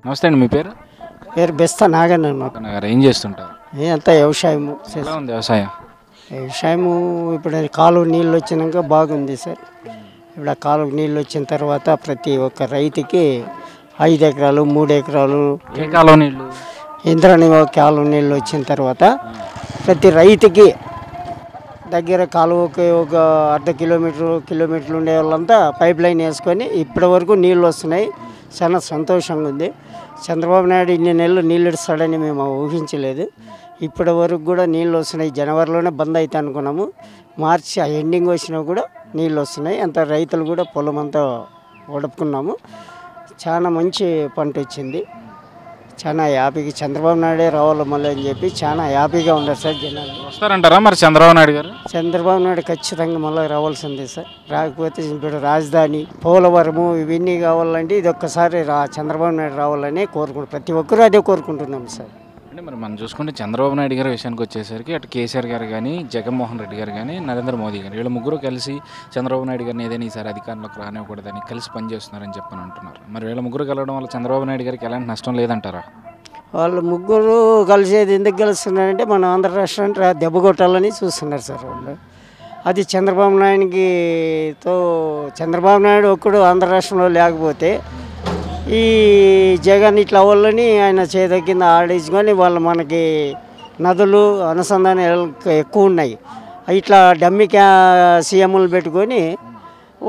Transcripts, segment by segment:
నమస్తే అండి. మీ పేరు? పేరు బెస్త నాగన్న. మాకు గారు ఏం చేస్తుంటారు? అంతా వ్యవసాయము. ఎలా ఉంది వ్యవసాయం? వ్యవసాయము ఇప్పుడు అది కాలువ నీళ్ళు వచ్చినాక బాగుంది సార్. ఇప్పుడు ఆ కాలువ నీళ్ళు వచ్చిన తర్వాత ప్రతి ఒక్క రైతుకి 5 ఎకరాలు 3 ఎకరాలు ఏ కాలువ నీళ్ళు? ఇంద్రాణి కాలువ నీళ్ళు వచ్చిన తర్వాత ప్రతి రైతుకి దగ్గర కాలువకి ఒక అర్ధ కిలోమీటర్లు ఉండే వాళ్ళంతా పైప్ లైన్ వేసుకొని ఇప్పటి వరకు నీళ్ళు వస్తున్నాయి. చాలా సంతోషంగా ఉంది. చంద్రబాబు నాయుడు ఇన్ని నెలలు నీళ్ళు ఇస్తాడని మేము ఊహించలేదు. ఇప్పటి వరకు కూడా నీళ్ళు వస్తున్నాయి. జనవరిలోనే బంద్ అయితే అనుకున్నాము. మార్చి ఎండింగ్ వచ్చినా కూడా నీళ్ళు వస్తున్నాయి. అంత రైతులు కూడా పొలం అంతా ఒడుపుకున్నాము. చాలా మంచి పంట వచ్చింది. చాలా హ్యాపీగా చంద్రబాబు నాయుడే రావాలి మళ్ళీ అని చెప్పి చాలా హ్యాపీగా ఉన్నారు సార్ జనాలు. వస్తారంటారా మరి చంద్రబాబు నాయుడు గారు? చంద్రబాబు నాయుడు ఖచ్చితంగా మళ్ళీ రావాల్సిందే సార్. రాకపోతే ఇప్పుడు రాజధాని పోలవరము ఇవన్నీ కావాలంటే ఇది ఒక్కసారి చంద్రబాబు నాయుడు రావాలని కోరుకుంటున్నాం. ప్రతి ఒక్కరూ అదే కోరుకుంటున్నాం సార్. అంటే మరి మనం చూసుకుంటే చంద్రబాబు నాయుడు గారి విషయానికి వచ్చేసరికి అటు కేసీఆర్ గారు కానీ, జగన్మోహన్ రెడ్డి గారు కానీ, నరేంద్ర మోదీ గారు వీళ్ళు ముగ్గురు కలిసి చంద్రబాబు నాయుడు గారిని ఏదైనా ఈసారి అధికారంలోకి రానివ్వకూడదని కలిసి పనిచేస్తున్నారని చెప్పని అంటున్నారు. మరి వీళ్ళ ముగ్గురు కలవడం వల్ల చంద్రబాబు నాయుడు గారికి ఎలాంటి నష్టం లేదంటారా? వాళ్ళు ముగ్గురు కలిసేది ఎందుకు గెలుస్తున్నారంటే మన ఆంధ్ర రాష్ట్రానికి దెబ్బ కొట్టాలని చూస్తున్నారు సార్ వాళ్ళు. అది చంద్రబాబు నాయుడు ఒక్కడు ఆంధ్ర రాష్ట్రంలో లేకపోతే ఈ జగన్ ఇట్లా వాళ్ళని ఆయన చేత కింద ఆడించుకొని వాళ్ళు మనకి నదులు అనుసంధానం ఎక్కువ ఉన్నాయి. ఇట్లా డమ్మి సీఎంలు పెట్టుకొని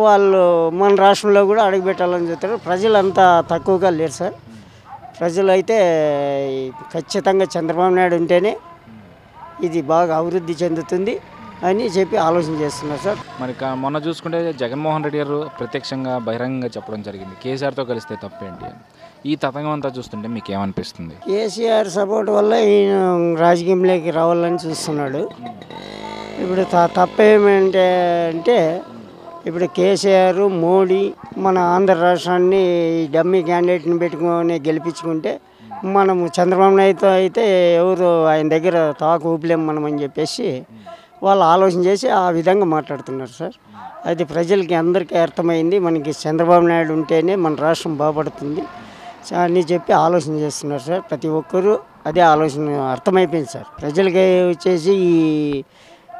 వాళ్ళు మన రాష్ట్రంలో కూడా అడుగుపెట్టాలని చూస్తారు. ప్రజలు అంతా తక్కువగా లేరు సార్. ప్రజలు అయితే ఖచ్చితంగా చంద్రబాబు నాయుడు ఉంటేనే ఇది బాగా అభివృద్ధి చెందుతుంది అని చెప్పి ఆలోచన చేస్తున్నారు సార్. మరి మొన్న చూసుకుంటే జగన్మోహన్ రెడ్డి గారు ప్రత్యక్షంగా బహిరంగంగా చెప్పడం జరిగింది కేసీఆర్తో కలిస్తే తప్పేంటి అని. ఈ తతంగం అంతా చూస్తుంటే మీకు ఏమనిపిస్తుంది? కేసీఆర్ సపోర్ట్ వల్ల ఈయన రాజకీయంలోకి రావాలని చూస్తున్నాడు. ఇప్పుడు తప్పేమంటే ఇప్పుడు కేసీఆర్ మోడీ మన ఆంధ్ర రాష్ట్రాన్ని డమ్మీ క్యాండిడేట్ని పెట్టుకొని గెలిపించుకుంటే మనము చంద్రబాబు నాయుడుతో అయితే ఎవరు ఆయన దగ్గర తాకు ఊపిలేం మనం అని చెప్పేసి వాళ్ళు ఆలోచన చేసి ఆ విధంగా మాట్లాడుతున్నారు సార్. అది ప్రజలకి అందరికీ అర్థమైంది. మనకి చంద్రబాబు నాయుడు ఉంటేనే మన రాష్ట్రం బాగుపడుతుంది అని చెప్పి ఆలోచన చేస్తున్నారు సార్. ప్రతి ఒక్కరూ అదే ఆలోచన అర్థమైపోయింది సార్. ప్రజలకి వచ్చేసి ఈ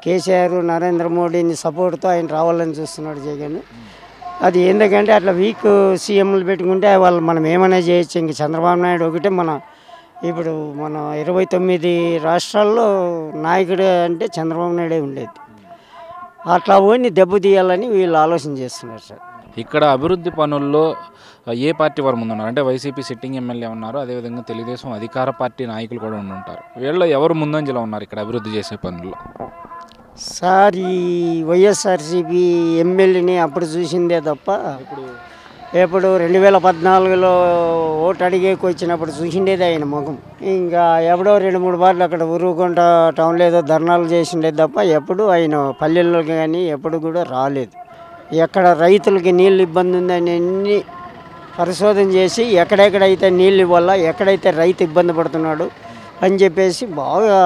కేసీఆర్ నరేంద్ర మోడీని సపోర్ట్తో ఆయన రావాలని చూస్తున్నాడు జగన్. అది ఎందుకంటే అట్లా వీక్ సీఎంలు పెట్టుకుంటే వాళ్ళు మనం ఏమైనా చేయొచ్చు. ఇంక చంద్రబాబు నాయుడు ఒకటే ఇప్పుడు మన 29 రాష్ట్రాల్లో నాయకుడు అంటే చంద్రబాబు నాయుడే ఉండేది. అట్లా పోయి దెబ్బతీయాలని వీళ్ళు ఆలోచన చేస్తున్నారు సార్. ఇక్కడ అభివృద్ధి పనుల్లో ఏ పార్టీ వారు ముందున్నారు అంటే వైసీపీ సిట్టింగ్ ఎమ్మెల్యే ఉన్నారు, అదేవిధంగా తెలుగుదేశం అధికార పార్టీ నాయకులు కూడా ఉంటారు. వీళ్ళు ఎవరు ముందంజలో ఉన్నారు ఇక్కడ అభివృద్ధి చేసే పనుల్లో? సార్ ఈ వైఎస్ఆర్సీపీ ఎమ్మెల్యేని అప్పుడు చూసిందే తప్ప ఎప్పుడు 2014లో ఓటు అడిగేకి వచ్చినప్పుడు చూసిండేది ఆయన ముఖం. ఇంకా ఎప్పుడో 2-3 బార్లు అక్కడ ఉరువుకుంట టౌన్లో ఏదో ధర్నాలు చేసిండేది తప్ప ఎప్పుడు ఆయన పల్లెల్లోకి కానీ ఎప్పుడు కూడా రాలేదు. ఎక్కడ రైతులకి నీళ్ళు ఇబ్బంది ఉందని అన్ని పరిశోధన చేసి ఎక్కడెక్కడైతే నీళ్ళు ఇవ్వాలా, ఎక్కడైతే రైతు ఇబ్బంది పడుతున్నాడు అని చెప్పేసి బాగా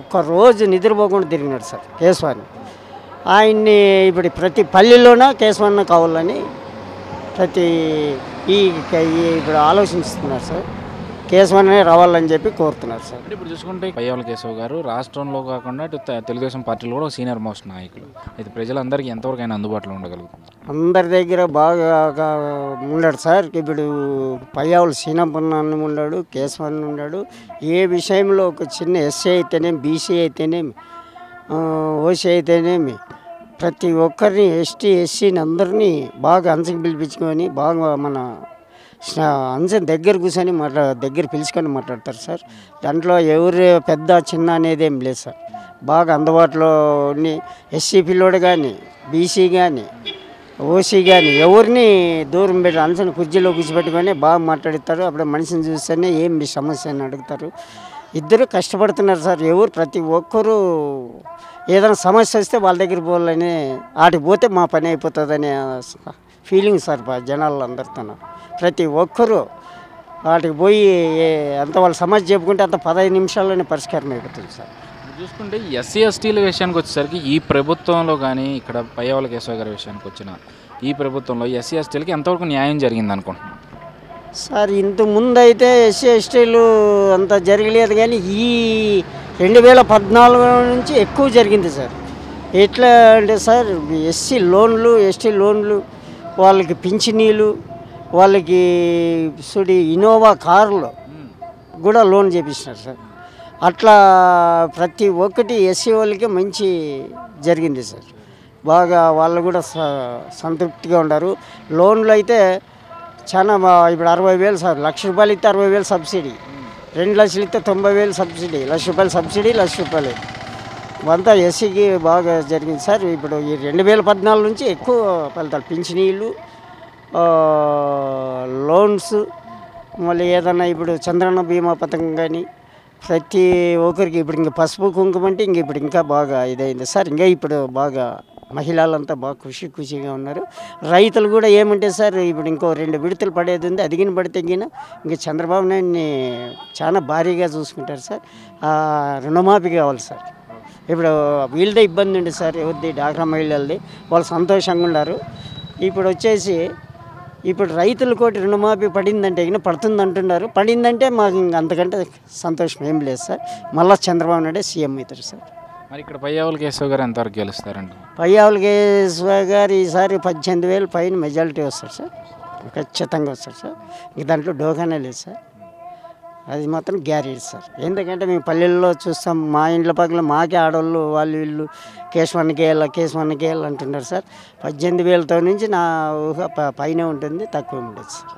ఒక్కరోజు నిద్రపోకుండా తిరిగినాడు సార్ కేశవాన్ని. ఆయన్ని ఇప్పుడు ప్రతి పల్లెల్లోన కేశవన్న కావాలని ఇప్పుడు ఆలోచిస్తున్నారు సార్. కేశవన్నే రావాలని చెప్పి కోరుతున్నారు సార్. ఇప్పుడు చూసుకుంటే పయ్యావుల కేశవ్ గారు రాష్ట్రంలో కాకుండా ఇటు తెలుగుదేశం పార్టీలో కూడా సీనియర్ మోస్ట్ నాయకులు. అయితే ప్రజలందరికీ ఎంతవరకు ఆయన అందుబాటులో ఉండగలుగుతున్నారు? అందరి దగ్గర బాగా ఉన్నాడు సార్. ఇప్పుడు పయ్యావులు సీనపన్నాన్ని ఉన్నాడు, కేశవన్ ఉన్నాడు. ఏ విషయంలో ఒక చిన్న ఎస్సీ అయితేనేమి, బీసీ అయితేనేమి, ఓసీ అయితేనేమి ప్రతి ఒక్కరిని ఎస్సీని అందరినీ బాగా అంచకి పిలిపించుకొని బాగా మన అంచని దగ్గర కూర్చొని దగ్గర పిలుచుకొని మాట్లాడతారు సార్. దాంట్లో ఎవరు పెద్ద చిన్న అనేది ఏం లేదు సార్. బాగా అందుబాటులో ఎస్సీ పిల్లోడు కానీ, బీసీ కానీ, ఓసీ కానీ ఎవరిని దూరం పెట్టి అంచని కుర్చీలో కూర్చోబెట్టుకొని బాగా మాట్లాడతారు. అప్పుడు మనిషిని చూస్తేనే ఏం మీ సమస్య అని అడుగుతారు. ఇద్దరు కష్టపడుతున్నారు సార్. ప్రతి ఒక్కరూ ఏదైనా సమస్య వస్తే వాళ్ళ దగ్గర పోవాలని వాటికి పోతే మా పని అయిపోతుందనే ఫీలింగ్ సార్ జనాలందరితో. ప్రతి ఒక్కరూ వాటికి పోయి అంత వాళ్ళ సమస్య చెప్పుకుంటే అంత 15 నిమిషాల్లోనే పరిష్కారం అయిపోతుంది సార్. చూసుకుంటే ఎస్సీ ఎస్టీల విషయానికి వచ్చేసరికి ఈ ప్రభుత్వంలో కానీ ఇక్కడ పయ్యావుల కేశవ్ గారి విషయానికి వచ్చిన ఈ ప్రభుత్వంలో ఎస్సీ ఎస్టీలకి ఎంతవరకు న్యాయం జరిగింది అనుకుంటున్నాను? సార్ ఇంత ముందు అయితే ఎస్సీ ఎస్టీలు అంత జరగలేదు, కానీ ఈ 2014 నుంచి ఎక్కువ జరిగింది సార్. ఎట్లా అంటే సార్, ఎస్సీ లోన్లు, ఎస్టీ లోన్లు, వాళ్ళకి పింఛనీలు, వాళ్ళకి ఇన్నోవా కార్లు కూడా లోన్ చేపించినారు సార్. అట్లా ప్రతి ఒక్కటి ఎస్సీ వాళ్ళకి మంచి జరిగింది సార్. బాగా వాళ్ళు కూడా సంతృప్తిగా ఉన్నారు. లోన్లు అయితే చాలా ఇప్పుడు 60,000 సార్. ₹1,00,000 ఇస్తే 60,000 సబ్సిడీ, 2 లక్షలు ఇస్తే 90,000 సబ్సిడీ, ₹1,00,000 సబ్సిడీ, ₹1,00,000 అంతా ఎస్సీకి బాగా జరిగింది సార్. ఇప్పుడు ఈ 2014 నుంచి ఎక్కువ ఫలితాలు, పింఛనీళ్ళు, లోన్స్, మళ్ళీ ఏదన్నా ఇప్పుడు చంద్రన్న బీమా పథకం కానీ ప్రతి ఒక్కరికి ఇప్పుడు ఇంకా పసుపు కుంకుమ అంటే ఇంక ఇప్పుడు ఇంకా బాగా ఇదైంది సార్. ఇంకా ఇప్పుడు బాగా మహిళలంతా బాగా ఖుషిగా ఉన్నారు. రైతులు కూడా ఏమంటే సార్, ఇప్పుడు ఇంకో 2 విడతలు పడేది ఉంది, అదిగిన పడితే ఇంకా చంద్రబాబు నాయుడిని చాలా భారీగా చూసుకుంటారు సార్. రుణమాఫీ కావాలి సార్. ఇప్పుడు వీళ్ళదే ఇబ్బంది ఉంది సార్, ఎవరిది, డాక్రా మహిళలది. వాళ్ళు సంతోషంగా ఉన్నారు. ఇప్పుడు వచ్చేసి ఇప్పుడు రైతులు కోటి రుణమాఫీ పడిందంటే పడుతుంది అంటున్నారు. పడిందంటే మాకు ఇంక అంతకంటే సంతోషం ఏం లేదు సార్. మళ్ళీ చంద్రబాబు నాయుడే సీఎం అవుతారు సార్. మరి ఇక్కడ పయ్యావుల కేశవ్ గారు ఎంతవరకు గెలుస్తారండి? పయ్యావుల కేశవ్ గారు ఈసారి 18,000 పైన మెజారిటీ వస్తారు సార్. ఖచ్చితంగా వస్తారు సార్. ఇంక దాంట్లో డోకానే లేదు సార్. అది మాత్రం గ్యారెంటీ సార్. ఎందుకంటే మేము పల్లెల్లో చూస్తాం, మా ఇంట్లో పక్కన మాకే ఆడవాళ్ళు వీళ్ళు కేశవన్నకి వేయాలి అంటున్నారు సార్. 18,000తో నుంచి నా ఊహ పైన ఉంటుంది, తక్కువ ఉండదు సార్.